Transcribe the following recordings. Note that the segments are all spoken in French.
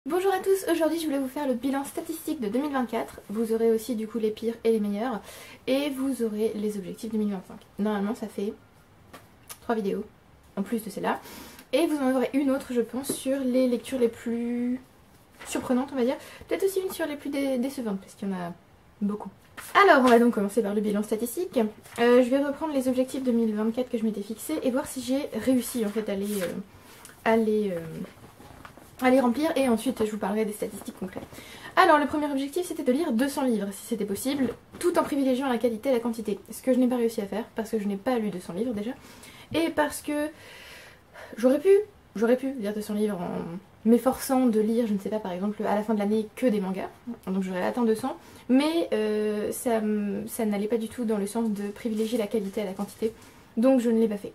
Bonjour à tous, aujourd'hui je voulais vous faire le bilan statistique de 2024. Vous aurez aussi du coup les pires et les meilleurs. Et vous aurez les objectifs 2025. Normalement ça fait 3 vidéos, en plus de celle-là. Et vous en aurez une autre je pense sur les lectures les plus surprenantes on va dire. Peut-être aussi une sur les plus décevantes parce qu'il y en a beaucoup. Alors on va donc commencer par le bilan statistique. Je vais reprendre les objectifs 2024 que je m'étais fixés et voir si j'ai réussi en fait à les remplir, et ensuite je vous parlerai des statistiques concrètes. Alors le premier objectif c'était de lire 200 livres si c'était possible, tout en privilégiant la qualité et la quantité. Ce que je n'ai pas réussi à faire parce que je n'ai pas lu 200 livres déjà, et parce que j'aurais pu lire 200 livres en m'efforçant de lire, je ne sais pas, par exemple à la fin de l'année que des mangas, donc j'aurais atteint 200, mais ça n'allait pas du tout dans le sens de privilégier la qualité à la quantité, donc je ne l'ai pas fait.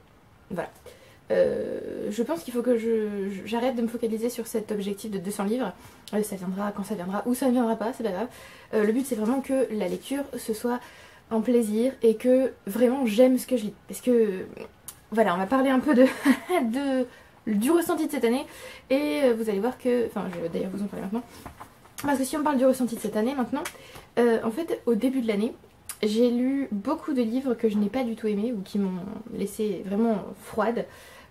Voilà. Je pense qu'il faut que j'arrête de me focaliser sur cet objectif de 200 livres. Ça viendra quand ça viendra, ou ça ne viendra pas, c'est pas grave. Le but c'est vraiment que la lecture ce soit un plaisir et que vraiment j'aime ce que je lis. Parce que voilà, on va parler un peu du ressenti de cette année, et vous allez voir que, enfin je vais d'ailleurs vous en parler maintenant, parce que si on parle du ressenti de cette année maintenant, en fait au début de l'année j'ai lu beaucoup de livres que je n'ai pas du tout aimés ou qui m'ont laissé vraiment froide.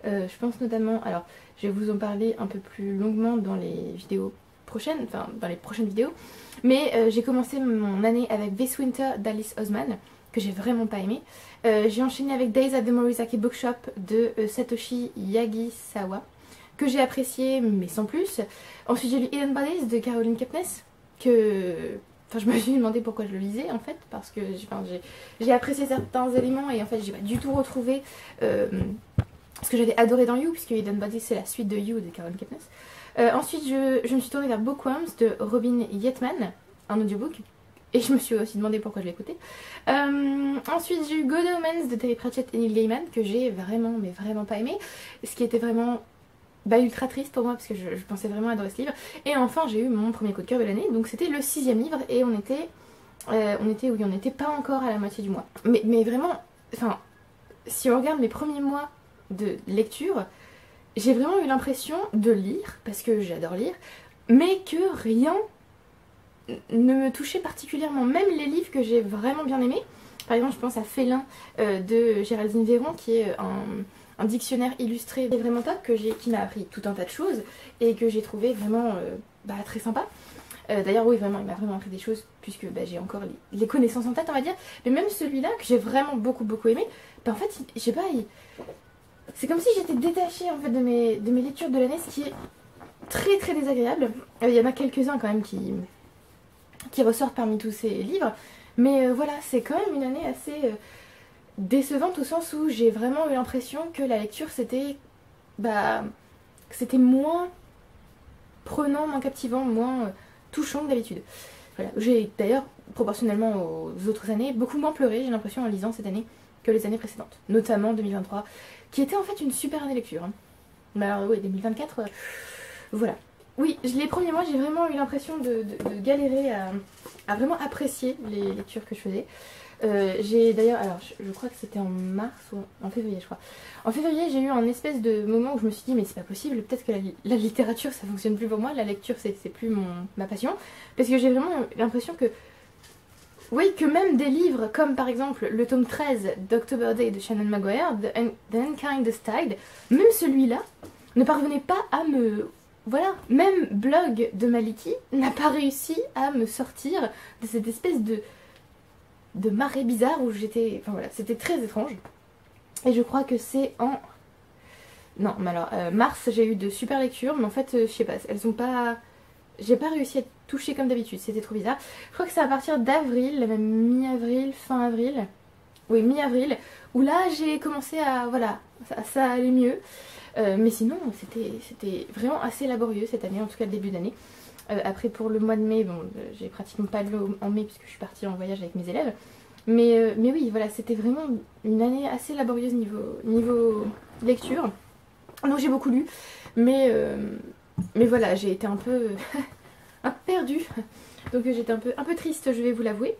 Je pense notamment, alors je vais vous en parler un peu plus longuement dans les vidéos prochaines, enfin dans les prochaines vidéos, mais j'ai commencé mon année avec This Winter d'Alice Oseman, que j'ai vraiment pas aimé. J'ai enchaîné avec Days at the Morizaki Bookshop de Satoshi Yagisawa, que j'ai apprécié mais sans plus. Ensuite j'ai lu Hidden Bodies de Caroline Kepnes, que... Enfin, je me suis demandé pourquoi je le lisais en fait, parce que j'ai apprécié certains éléments et en fait j'ai pas du tout retrouvé ce que j'avais adoré dans You, puisque Hidden Bodies c'est la suite de You de Caroline Kepnes. Ensuite je me suis tournée vers Bookworms de Robin Yetman, un audiobook, et je me suis aussi demandé pourquoi je l'écoutais. Ensuite j'ai eu Good Omens de Terry Pratchett et Neil Gaiman, que j'ai vraiment mais vraiment pas aimé, ce qui était vraiment ultra triste pour moi parce que je pensais vraiment adorer ce livre. Et enfin j'ai eu mon premier coup de cœur de l'année, donc c'était le 6ème livre, et on n'était pas encore à la moitié du mois. Mais vraiment, enfin, si on regarde mes premiers mois de lecture, j'ai vraiment eu l'impression de lire, parce que j'adore lire, mais que rien ne me touchait particulièrement. Même les livres que j'ai vraiment bien aimés, par exemple je pense à Félin de Géraldine Véron, qui est un dictionnaire illustré vraiment top, qui m'a appris tout un tas de choses et que j'ai trouvé vraiment très sympa. D'ailleurs oui, vraiment il m'a vraiment appris des choses, puisque j'ai encore les connaissances en tête on va dire. Mais même celui-là que j'ai vraiment beaucoup aimé, en fait je sais pas, c'est comme si j'étais détachée en fait de mes lectures de l'année, ce qui est très très désagréable. Il y en a quelques-uns quand même qui ressortent parmi tous ces livres, mais voilà, c'est quand même une année assez décevante, au sens où j'ai vraiment eu l'impression que la lecture c'était moins prenant, moins captivant, moins touchant que d'habitude. Voilà. J'ai d'ailleurs, proportionnellement aux autres années, beaucoup moins pleuré, j'ai l'impression, en lisant cette année que les années précédentes, notamment 2023, qui était en fait une super année lecture. Mais alors oui, 2024, voilà. Oui, les premiers mois j'ai vraiment eu l'impression de galérer à vraiment apprécier les lectures que je faisais. J'ai d'ailleurs, alors je crois que c'était en mars ou en février je crois. En février j'ai eu un espèce de moment où je me suis dit mais c'est pas possible, peut-être que la littérature ça fonctionne plus pour moi, la lecture c'est plus ma passion. Parce que j'ai vraiment l'impression que, oui, que même des livres comme par exemple le tome 13 d'October Day de Shannon Maguire, The Unkindest Tide, même celui-là ne parvenait pas à me... Voilà, même Blog de Maliki n'a pas réussi à me sortir de cette espèce de marée bizarre où j'étais... Enfin voilà, c'était très étrange. Et je crois que c'est en... Non, mais alors, mars, j'ai eu de super lectures, mais en fait, je sais pas, elles ont pas... J'ai pas réussi à toucher comme d'habitude, c'était trop bizarre. Je crois que c'est à partir d'avril, même mi-avril, fin avril. Oui, mi-avril, où là, j'ai commencé à... Voilà, ça allait mieux. Mais sinon, c'était vraiment assez laborieux cette année, en tout cas le début d'année. Après pour le mois de mai, bon, j'ai pratiquement pas lu en mai puisque je suis partie en voyage avec mes élèves. Mais oui, voilà, c'était vraiment une année assez laborieuse niveau lecture. Donc j'ai beaucoup lu, mais voilà, j'ai été un peu perdue. Donc j'étais un peu triste, je vais vous l'avouer.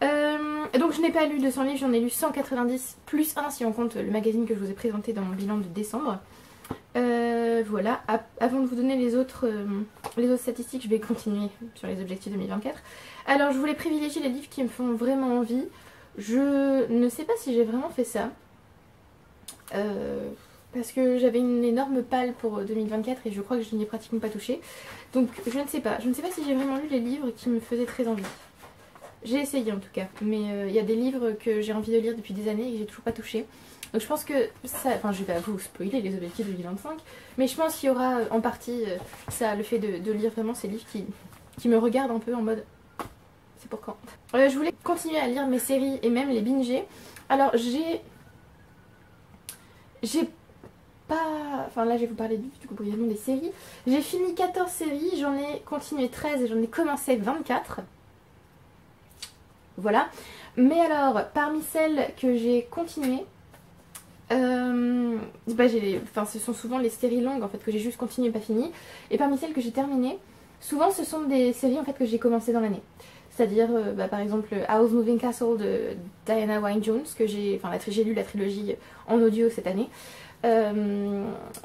Donc je n'ai pas lu 200 livres, j'en ai lu 190 plus 1 si on compte le magazine que je vous ai présenté dans mon bilan de décembre. Voilà, avant de vous donner les autres les autres statistiques, je vais continuer sur les objectifs 2024. Alors je voulais privilégier les livres qui me font vraiment envie. Je ne sais pas si j'ai vraiment fait ça. Parce que j'avais une énorme palle pour 2024 et je crois que je n'y ai pratiquement pas touché. Donc je ne sais pas. Je ne sais pas si j'ai vraiment lu les livres qui me faisaient très envie. J'ai essayé en tout cas. Mais il y a des livres que j'ai envie de lire depuis des années et que j'ai toujours pas touché. Donc je pense que ça... Enfin je vais pas vous spoiler les objectifs 2025. Mais je pense qu'il y aura en partie ça, le fait de lire vraiment ces livres qui me regardent un peu en mode... C'est pour quand je voulais continuer à lire mes séries et même les binger. Alors j'ai pas... Enfin là je vais vous parler du coup brièvement des séries. J'ai fini 14 séries, j'en ai continué 13 et j'en ai commencé 24. Voilà. Mais alors, parmi celles que j'ai continuées, ce sont souvent les séries longues en fait que j'ai juste continué et pas fini. Et parmi celles que j'ai terminées, souvent ce sont des séries en fait que j'ai commencé dans l'année. C'est-à-dire par exemple House Moving Castle de Diana Wynne Jones, que j'ai lu la trilogie en audio cette année.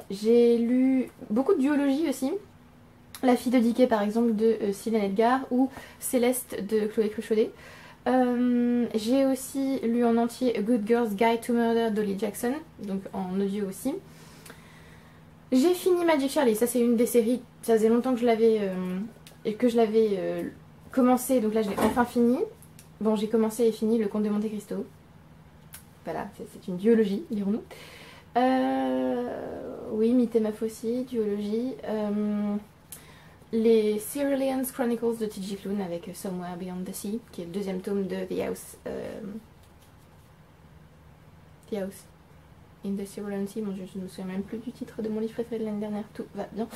J'ai lu beaucoup de duologie aussi. La fille de Dickey par exemple de Sylvain Edgar ou Céleste de Chloé Cruchaudet. J'ai aussi lu en entier A Good Girl's Guide to Murder d'Holly Jackson, donc en audio aussi. J'ai fini Magic Charlie, ça c'est une des séries, ça faisait longtemps que je l'avais commencé, donc là je l'ai enfin fini. Bon, j'ai commencé et fini Le Comte de Monte Cristo. Voilà, c'est une duologie, dirons-nous. Oui, Mythe et Meuf aussi, duologie. Les Cerulean Chronicles de T.J. Klune avec Somewhere Beyond the Sea, qui est le deuxième tome de The House in the Cerulean Sea. Bon, je ne me souviens même plus du titre de mon livre préféré de l'année dernière, tout va bien.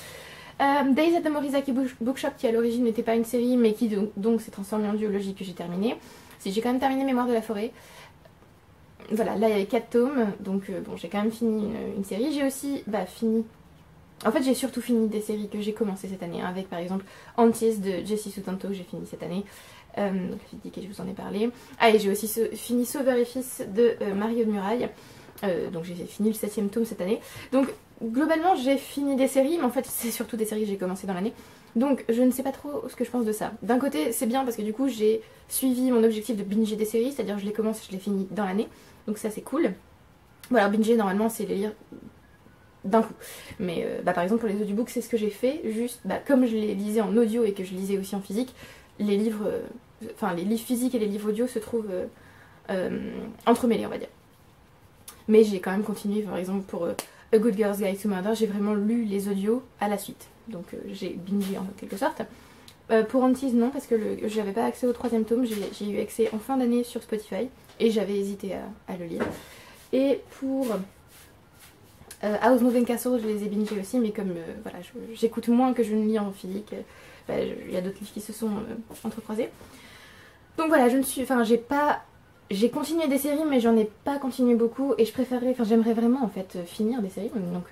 Days at the Morizaki Bookshop, qui à l'origine n'était pas une série, mais qui donc s'est transformée en duologie que j'ai terminée. Si j'ai quand même terminé Mémoire de la forêt. Voilà, là il y avait 4 tomes, donc bon, j'ai quand même fini une série. J'ai aussi fini... En fait, j'ai surtout fini des séries que j'ai commencé cette année, hein, avec par exemple Antis de Jessie Sutanto, que j'ai fini cette année. Donc la fille de je vous en ai parlé. Ah, et j'ai aussi fini Sauveur et Fils de Mario de Muraille. Donc j'ai fini le 7ème tome cette année. Donc globalement, j'ai fini des séries, mais en fait, c'est surtout des séries que j'ai commencé dans l'année. Donc je ne sais pas trop ce que je pense de ça. D'un côté, c'est bien parce que du coup, j'ai suivi mon objectif de binger des séries, c'est-à-dire je les commence et je les finis dans l'année. Donc ça, c'est cool. Bon, alors binger, normalement, c'est les lire d'un coup. Mais par exemple pour les audiobooks c'est ce que j'ai fait, juste comme je les lisais en audio et que je lisais aussi en physique, les livres physiques et les livres audio se trouvent entremêlés on va dire. Mais j'ai quand même continué, par exemple pour A Good Girl's Guide to Murder, j'ai vraiment lu les audios à la suite. Donc j'ai bingé en quelque sorte. Pour Antis non, parce que j'avais pas accès au 3ème tome, j'ai eu accès en fin d'année sur Spotify et j'avais hésité à le lire. Et pour House Moving Castle, je les ai bingés aussi, mais comme voilà, j'écoute moins que je ne lis en physique, il y a d'autres livres qui se sont entrecroisés. Donc voilà, j'ai continué des séries, mais j'en ai pas continué beaucoup, et j'aimerais vraiment en fait finir des séries. Donc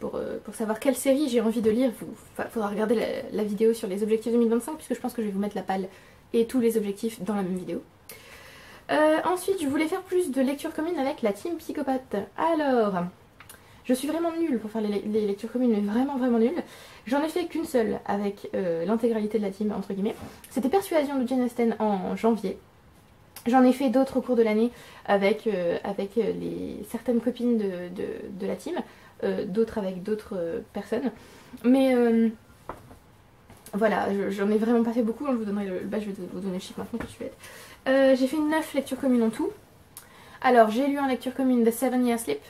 pour savoir quelle série j'ai envie de lire, faudra regarder la vidéo sur les objectifs 2025, puisque je pense que je vais vous mettre la palle et tous les objectifs dans la même vidéo. Ensuite, je voulais faire plus de lecture commune avec la team Psychopathe. Alors, je suis vraiment nulle pour faire les lectures communes, mais vraiment nulle. J'en ai fait qu'une seule avec l'intégralité de la team, entre guillemets. C'était Persuasion de Jane Austen en janvier. J'en ai fait d'autres au cours de l'année avec certaines copines de la team, d'autres avec d'autres personnes. Mais voilà, j'en ai vraiment pas fait beaucoup, hein, je vais vous donner le chiffre maintenant tout de suite. J'ai fait 9 lectures communes en tout. Alors j'ai lu en lecture commune The 7 Year Slip,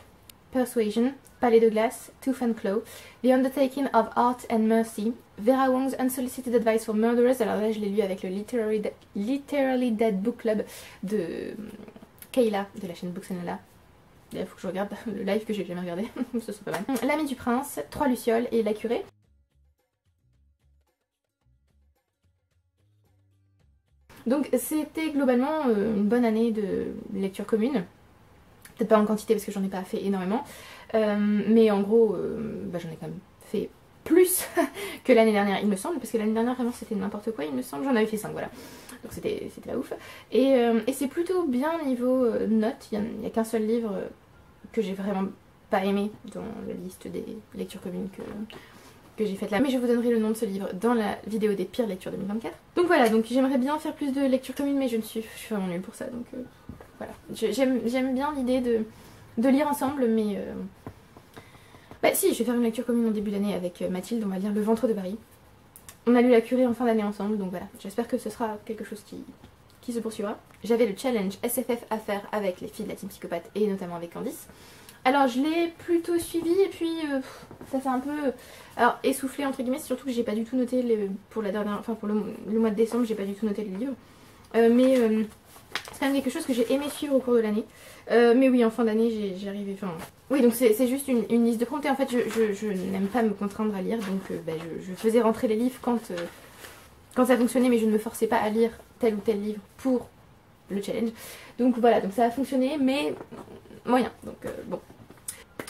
Persuasion, Palais de Glace, Tooth and Claw, The Undertaking of Art and Mercy, Vera Wong's Unsolicited Advice for Murderers. Alors là je l'ai lu avec le Literally Dead Book Club de Kayla de la chaîne Books and Lola. Il faut que je regarde le live que j'ai jamais regardé, ce serait pas mal. L'Ami du Prince, 3 Lucioles et La Curée. Donc c'était globalement une bonne année de lecture commune. Peut-être pas en quantité parce que j'en ai pas fait énormément. Mais en gros, j'en ai quand même fait plus que l'année dernière, il me semble. Parce que l'année dernière, vraiment, c'était n'importe quoi, il me semble. J'en avais fait 5, voilà. Donc c'était pas ouf. Et c'est plutôt bien niveau notes. Il n'y a qu'un seul livre que j'ai vraiment pas aimé dans la liste des lectures communes que j'ai faite là, mais je vous donnerai le nom de ce livre dans la vidéo des pires lectures 2024. Donc voilà, donc j'aimerais bien faire plus de lectures communes, mais je suis vraiment nulle pour ça, donc voilà. J'aime bien l'idée de lire ensemble, mais bah si, je vais faire une lecture commune en début d'année avec Mathilde, on va lire Le Ventre de Paris. On a lu La Curée en fin d'année ensemble, donc voilà, j'espère que ce sera quelque chose qui se poursuivra. J'avais le challenge SFF à faire avec les filles de la team psychopathe et notamment avec Candice. Alors je l'ai plutôt suivi et puis ça s'est un peu essoufflé entre guillemets, surtout que j'ai pas du tout noté pour la dernière, enfin pour le mois de décembre, j'ai pas du tout noté le livre. Mais c'est quand même quelque chose que j'ai aimé suivre au cours de l'année. Mais oui, en fin d'année j'ai arrivé, enfin... Oui, donc c'est juste une liste de prompts et en fait je n'aime pas me contraindre à lire, donc bah, je faisais rentrer les livres quand ça fonctionnait, mais je ne me forçais pas à lire tel ou tel livre pour le challenge. Donc voilà, donc ça a fonctionné, mais moyen, donc bon.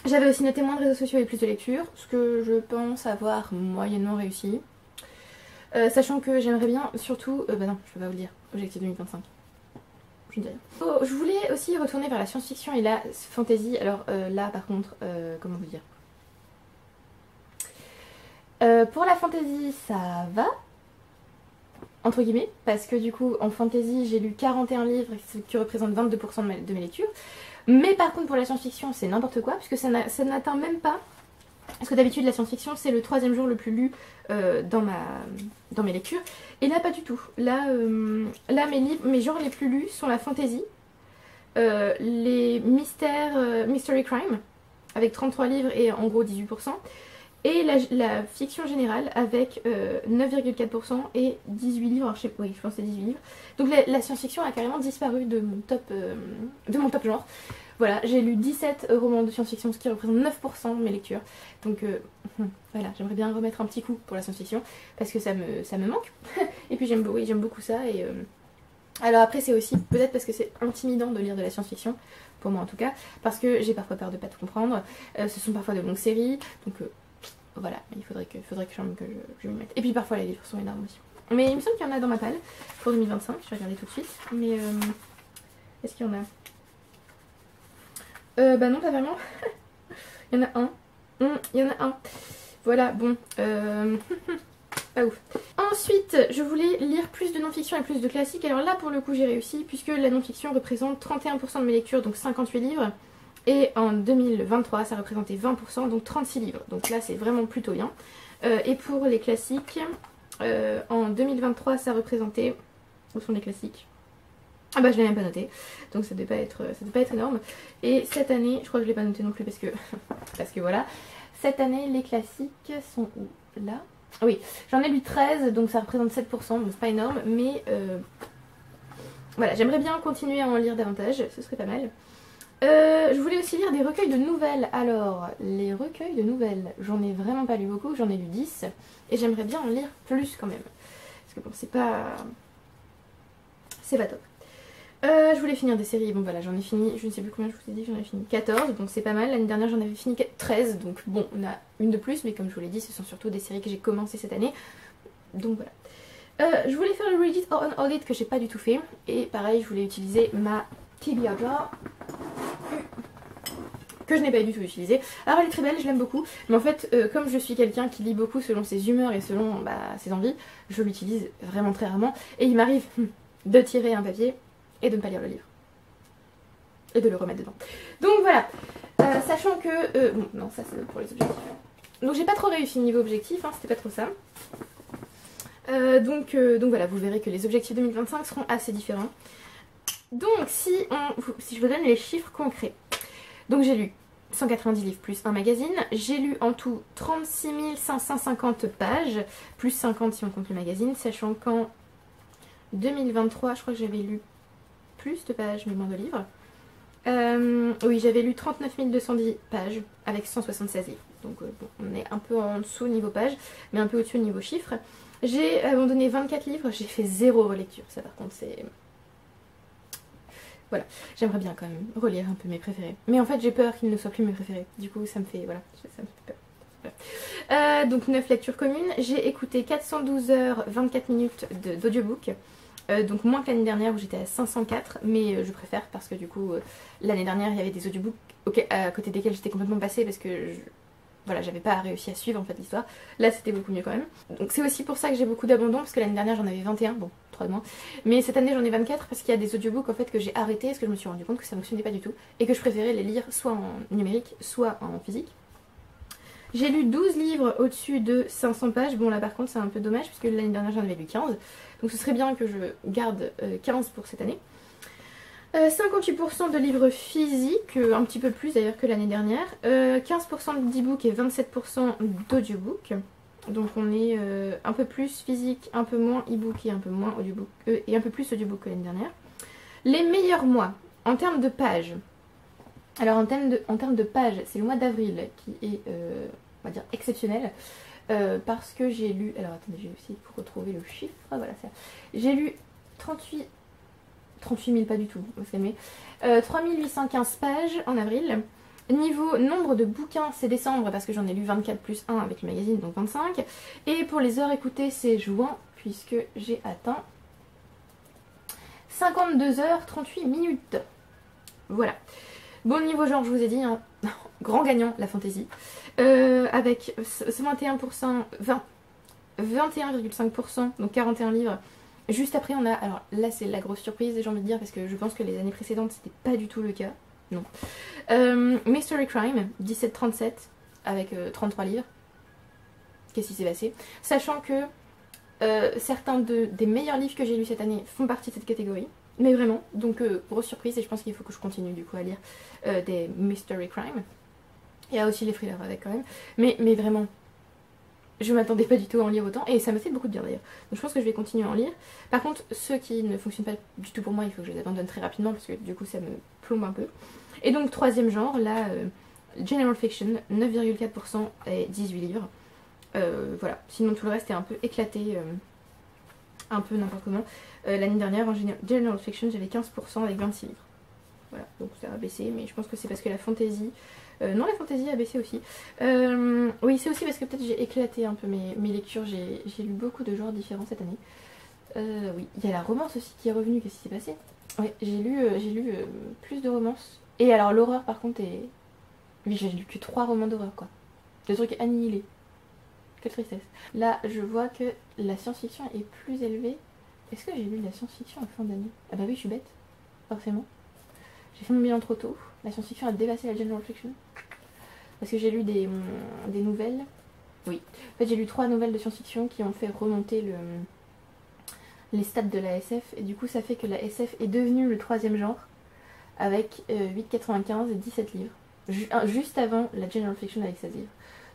J'avais aussi noté moins de réseaux sociaux et plus de lecture, ce que je pense avoir moyennement réussi. Sachant que j'aimerais bien, surtout... bah non, je peux pas vous le dire, objectif 2025. Je ne dis rien. Oh, je voulais aussi retourner vers la science-fiction et la fantasy. Alors là par contre, comment vous dire, pour la fantasy ça va, entre guillemets, parce que du coup en fantasy j'ai lu 41 livres, ce qui représente 22% de mes lectures. Mais par contre pour la science-fiction c'est n'importe quoi, puisque ça n'atteint même pas, parce que d'habitude la science-fiction c'est le 3e jour le plus lu dans mes lectures, et là pas du tout. Là mes genres les plus lus sont la fantasy, les mystères, mystery crime, avec 33 livres et en gros 18%, et la fiction générale avec 9,4% et 18 livres, alors oui je pense que c'est 18 livres. Donc la science-fiction a carrément disparu de mon top genre. Voilà, j'ai lu 17 romans de science-fiction, ce qui représente 9% de mes lectures. Donc voilà, j'aimerais bien remettre un petit coup pour la science-fiction, parce que ça me manque. Et puis j'aime beaucoup ça. Et alors après c'est aussi peut-être parce que c'est intimidant de lire de la science-fiction, pour moi en tout cas, parce que j'ai parfois peur de pas tout comprendre. Ce sont parfois de longues séries, donc... voilà, il faudrait que je m'y mette. Et puis parfois les livres sont énormes aussi. Mais il me semble qu'il y en a dans ma palle pour 2025, je vais regarder tout de suite. Mais est-ce qu'il y en a bah non, pas vraiment. Il y en a un. Il y en a un. Voilà, bon. Pas ouf. Ensuite, je voulais lire plus de non-fiction et plus de classiques. Alors là, pour le coup, j'ai réussi, puisque la non-fiction représente 31% de mes lectures, donc 58 livres. Et en 2023, ça représentait 20%, donc 36 livres. Donc là, c'est vraiment plutôt bien. Et pour les classiques, en 2023, ça représentait... Où sont les classiques? Ah bah je l'ai même pas noté, donc ça devait pas être énorme. Et cette année, je crois que je l'ai pas noté non plus parce que parce que voilà. Cette année, les classiques sont où? Là. Oui, j'en ai lu 13, donc ça représente 7%, donc c'est pas énorme, mais voilà, j'aimerais bien continuer à en lire davantage, ce serait pas mal. Je voulais aussi lire des recueils de nouvelles. Alors, les recueils de nouvelles, j'en ai vraiment pas lu beaucoup, j'en ai lu 10, et j'aimerais bien en lire plus quand même. Parce que bon, c'est pas top. Je voulais finir des séries, bon voilà, j'en ai fini, je ne sais plus combien je vous ai dit, j'en ai fini 14, donc c'est pas mal. L'année dernière j'en avais fini 13, donc bon, on a une de plus, mais comme je vous l'ai dit, ce sont surtout des séries que j'ai commencé cette année, donc voilà. Je voulais faire le Read It or Unhold It que j'ai pas du tout fait, et pareil, je voulais utiliser ma TBR que je n'ai pas du tout utilisée. Alors elle est très belle, je l'aime beaucoup, mais en fait, comme je suis quelqu'un qui lit beaucoup selon ses humeurs et selon ses envies, je l'utilise vraiment très rarement, et il m'arrive de tirer un papier et de ne pas lire le livre. Et de le remettre dedans. Donc voilà. Sachant que... bon, non, ça c'est pour les objectifs. Donc j'ai pas trop réussi niveau objectif, hein, c'était pas trop ça. Donc voilà, vous verrez que les objectifs 2025 seront assez différents. Donc si je vous donne les chiffres concrets. Donc j'ai lu 190 livres plus un magazine. J'ai lu en tout 36 550 pages, plus 50 si on compte le magazine, sachant qu'en 2023, je crois que j'avais lu plus de pages mais moins de livres. Oui, j'avais lu 39 210 pages avec 176 livres. Donc bon, on est un peu en dessous niveau pages, mais un peu au-dessus niveau chiffres. J'ai abandonné 24 livres, j'ai fait 0 relecture. Ça par contre c'est... Voilà, j'aimerais bien quand même relire un peu mes préférés. Mais en fait j'ai peur qu'ils ne soient plus mes préférés. Du coup ça me fait... Voilà, ça me fait peur. Voilà. Donc 9 lectures communes. J'ai écouté 412 heures 24 minutes d'audiobook. Donc moins que l'année dernière où j'étais à 504, mais je préfère parce que du coup l'année dernière il y avait des audiobooks à côté desquels j'étais complètement passée parce que voilà, j'avais pas réussi à suivre en fait l'histoire. Là c'était beaucoup mieux quand même. Donc c'est aussi pour ça que j'ai beaucoup d'abandon, parce que l'année dernière j'en avais 21, bon 3 de moins. Mais cette année j'en ai 24 parce qu'il y a des audiobooks en fait que j'ai arrêtés parce que je me suis rendu compte que ça fonctionnait pas du tout. Et que je préférais les lire soit en numérique, soit en physique. J'ai lu 12 livres au-dessus de 500 pages. Bon là par contre c'est un peu dommage puisque l'année dernière j'en avais lu 15. Donc ce serait bien que je garde 15 pour cette année. 58% de livres physiques, un petit peu plus d'ailleurs que l'année dernière. 15% d'e-book et 27% d'audiobook. Donc on est un peu plus physique, un peu moins e-book et un peu moins audiobook et un peu plus audiobook que l'année dernière. Les meilleurs mois en termes de pages. Alors en termes de pages, c'est le mois d'avril qui est, on va dire, exceptionnel. Parce que j'ai lu... Alors attendez, j'ai aussi pour retrouver le chiffre. Ah, voilà ça. J'ai lu 38 000, pas du tout, on va se calmer. 3815 pages en avril. Niveau nombre de bouquins, c'est décembre parce que j'en ai lu 24 plus 1 avec le magazine, donc 25. Et pour les heures écoutées, c'est juin puisque j'ai atteint 52h38 minutes. Voilà. Bon, niveau genre, je vous ai dit, hein, grand gagnant, la fantasy. Avec ce 21%, 21,5%, donc 41 livres. Juste après, on a... Alors là, c'est la grosse surprise, j'ai envie de dire, parce que je pense que les années précédentes, c'était pas du tout le cas. Non. Mystery Crime, 17,37, avec 33 livres. Qu'est-ce qui s'est passé? Sachant que certains des meilleurs livres que j'ai lus cette année font partie de cette catégorie. Mais vraiment, donc grosse surprise, et je pense qu'il faut que je continue du coup à lire des Mystery Crime. Il y a aussi les thrillers avec quand même. Mais vraiment, je m'attendais pas du tout à en lire autant, et ça m'a fait beaucoup de bien d'ailleurs. Donc je pense que je vais continuer à en lire. Par contre, ceux qui ne fonctionnent pas du tout pour moi, il faut que je les abandonne très rapidement, parce que du coup ça me plombe un peu. Et donc troisième genre, là, General Fiction, 9,4% et 18 livres. Voilà, sinon tout le reste est un peu éclaté, un peu n'importe comment. L'année dernière, en General Fiction, j'avais 15% avec 26 livres. Voilà, donc ça a baissé, mais je pense que c'est parce que la fantasy... non, la fantasy a baissé aussi. Oui, c'est aussi parce que peut-être j'ai éclaté un peu mes lectures. J'ai lu beaucoup de genres différents cette année. Oui, il y a la romance aussi qui est revenue. Qu'est-ce qui s'est passé? Oui, j'ai lu plus de romances. Et alors l'horreur par contre est... Oui, j'ai lu que 3 romans d'horreur quoi. Des trucs annihilés. Quelle tristesse. Là, je vois que la science-fiction est plus élevée. Est-ce que j'ai lu de la science-fiction en fin d'année? Ah bah oui, je suis bête. Forcément. J'ai fait mon bilan trop tôt. La science-fiction a dépassé la general fiction. Parce que j'ai lu des nouvelles. Oui. En fait, j'ai lu 3 nouvelles de science-fiction qui ont fait remonter les stats de la SF. Et du coup, ça fait que la SF est devenue le 3e genre. Avec 8,95 et 17 livres. Juste avant la general fiction avec 16 livres.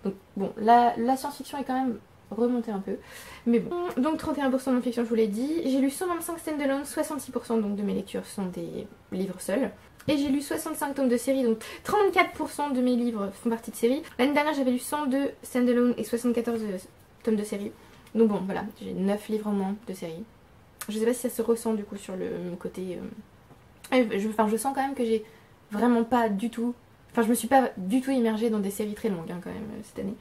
Donc bon, la science-fiction est quand même remontée un peu. Mais bon. Donc 31% de non-fiction, je vous l'ai dit. J'ai lu 125 stand-alone, 66% donc de mes lectures sont des livres seuls. Et j'ai lu 65 tomes de série, donc 34% de mes livres font partie de série. L'année dernière, j'avais lu 102 stand-alone et 74 tomes de série. Donc bon, voilà, j'ai 9 livres en moins de série. Je sais pas si ça se ressent du coup sur le côté... je sens quand même que j'ai vraiment pas du tout... Enfin, je me suis pas du tout immergée dans des séries très longues hein, quand même cette année.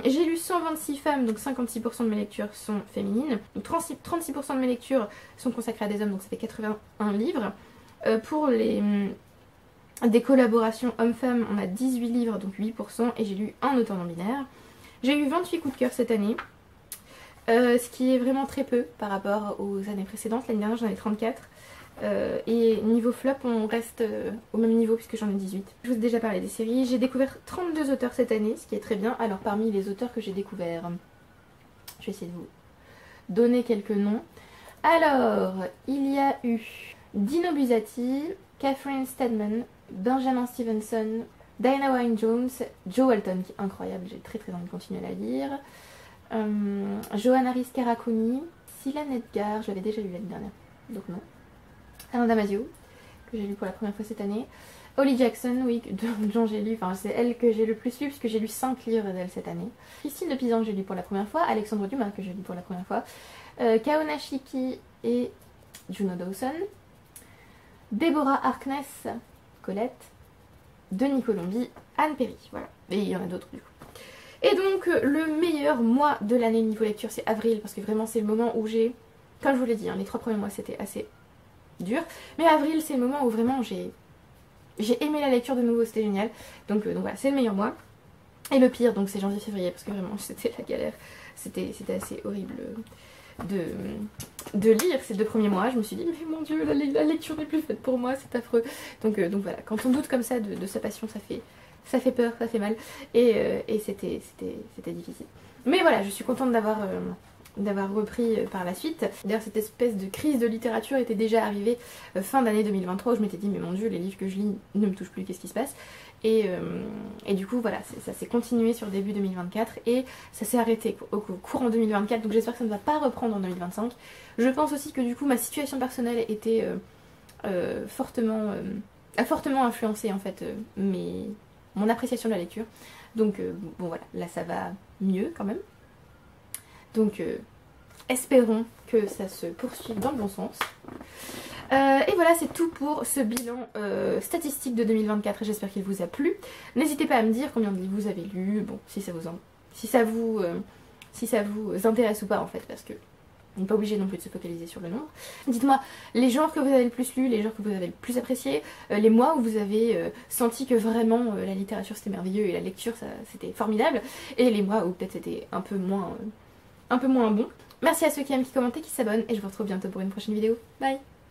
J'ai lu 126 femmes, donc 56% de mes lectures sont féminines. Donc 36% de mes lectures sont consacrées à des hommes, donc ça fait 81 livres. Pour des collaborations hommes-femmes, on a 18 livres, donc 8%, et j'ai lu un auteur non-binaire. J'ai eu 28 coups de cœur cette année, ce qui est vraiment très peu par rapport aux années précédentes. L'année dernière, j'en ai 34. Et niveau flop, on reste au même niveau puisque j'en ai 18. Je vous ai déjà parlé des séries. J'ai découvert 32 auteurs cette année, ce qui est très bien. Alors parmi les auteurs que j'ai découverts, je vais essayer de vous donner quelques noms. Alors, il y a eu Dino Buzzati, Catherine Steadman, Benjamin Stevenson, Diana Wynne-Jones, Jo Walton qui est incroyable, j'ai très envie de continuer à la lire. Johanna Rhys Karakuni, Silan Edgar, je l'avais déjà lu l'année dernière, donc non. Alain Damasio, que j'ai lu pour la première fois cette année. Holly Jackson, oui, dont j'ai lu, enfin c'est elle que j'ai le plus lu puisque j'ai lu 5 livres d'elle cette année. Christine de Pisan que j'ai lu pour la première fois. Alexandre Dumas que j'ai lu pour la première fois. Kaona Shiki et Juno Dawson. Deborah Harkness, Colette. Denis Colombi, Anne Perry, voilà. Et il y en a d'autres du coup. Et donc le meilleur mois de l'année niveau lecture c'est avril parce que vraiment c'est le moment où j'ai, comme je vous l'ai dit, hein, les 3 premiers mois c'était assez dur. Mais avril c'est le moment où vraiment j'ai aimé la lecture de nouveau, c'était génial. Donc voilà, c'est le meilleur mois. Et le pire, donc c'est janvier-février, parce que vraiment c'était la galère. C'était assez horrible de lire ces 2 premiers mois. Je me suis dit, mais mon dieu, la lecture n'est plus faite pour moi, c'est affreux. Donc voilà, quand on doute comme ça de sa passion, ça fait peur, ça fait mal. Et c'était difficile. Mais voilà, je suis contente d'avoir repris par la suite. D'ailleurs, cette espèce de crise de littérature était déjà arrivée fin d'année 2023, où je m'étais dit, mais mon dieu, les livres que je lis ne me touchent plus, qu'est-ce qui se passe? Et du coup voilà, ça s'est continué sur début 2024 et ça s'est arrêté au courant 2024, donc j'espère que ça ne va pas reprendre en 2025. Je pense aussi que du coup ma situation personnelle était a fortement influencé en fait mon appréciation de la lecture. Donc bon voilà, là ça va mieux quand même. Donc espérons que ça se poursuive dans le bon sens. Et voilà, c'est tout pour ce bilan statistique de 2024 et j'espère qu'il vous a plu. N'hésitez pas à me dire combien de livres vous avez lu, bon, si ça vous intéresse ou pas en fait, parce que on n'est pas obligé non plus de se focaliser sur le nombre. Dites-moi les genres que vous avez le plus lu, les genres que vous avez le plus apprécié, les mois où vous avez senti que vraiment la littérature c'était merveilleux et la lecture c'était formidable, et les mois où peut-être c'était un peu moins bon. Merci à ceux qui aiment, qui commentent et qui s'abonnent, et je vous retrouve bientôt pour une prochaine vidéo. Bye!